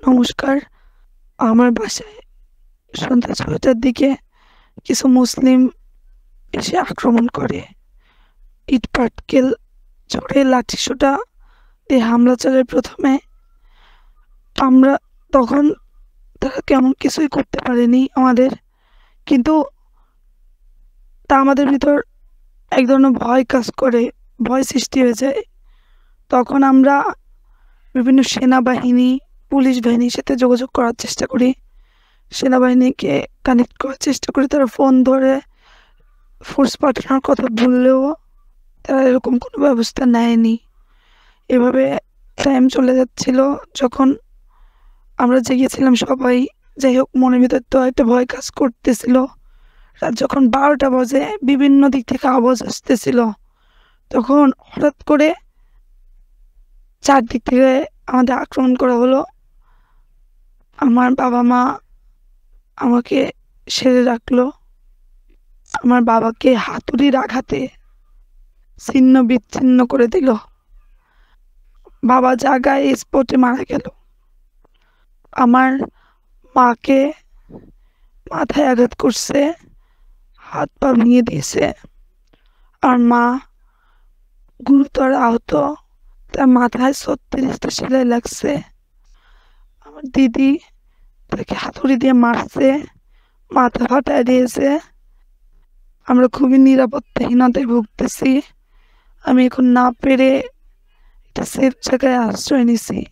নমস্কার। আমার বাসায় সন্ধ্যা ৬টার দিকে কিছু মুসলিম এসে আক্রমণ করে। ইট-পাটকেল ছুড়ে লাঠিসোঁটা দিয়ে হামলা চালায় ১ম এ। আমরা তখন তারা তেমন কিছুই করতে পারেনি আমাদের। কিন্তু তা আমাদের ভিতর এক ধরনের ভয় কাজ করে, ভয় সৃষ্টি হয়ে যায়। তখন আমরা বিভিন্ন সেনাবাহিনী, পুলিশ বাহিনীর সাথে যোগাযোগ করার চেষ্টা করি। সেনাবাহিনীকে কানেক্ট করার চেষ্টা করি। তারা ফোন ধরে ফোর্স পাঠানোর কথা বললেও তারা এরকম কোনো ব্যবস্থা নেয়নি। এভাবে টাইম চলে যাচ্ছিল। যখন আমরা জেগেছিলাম সবাই, যাই হোক মনের ভিতর তো একটা ভয় কাজ করতেছিল। রাত যখন ১২টা বাজে বিভিন্ন দিক থেকে আওয়াজ আসতেছিল। তখন হঠাৎ করে চারদিক থেকে আমাদের আক্রমণ করা হলো। আমার বাবা-মা আমাকে সেরে রাখলো। আমার বাবাকে হাতুড়ির আঘাতে ছিন্ন-বিচ্ছিন্ন করে দিল। বাবা জায়গায় স্পটে মারা গেল। আমার মাকে মাথায় আঘাত করছে, হাত-পা ভেঙে দিয়েছে। আর মা গুরুতর আহত। তার মাথায় ৩৬টা সেলাই লাগছে। আমার দিদি তাকে হাতুড়ি দিয়ে মারছে, মাথা ফাটায় দিয়েছে। আমরা খুবই নিরাপত্তাহীনতায় ভুগতেছি। আমি এখন না পেরে একটা সেফ জায়গায় আশ্রয় নিছি।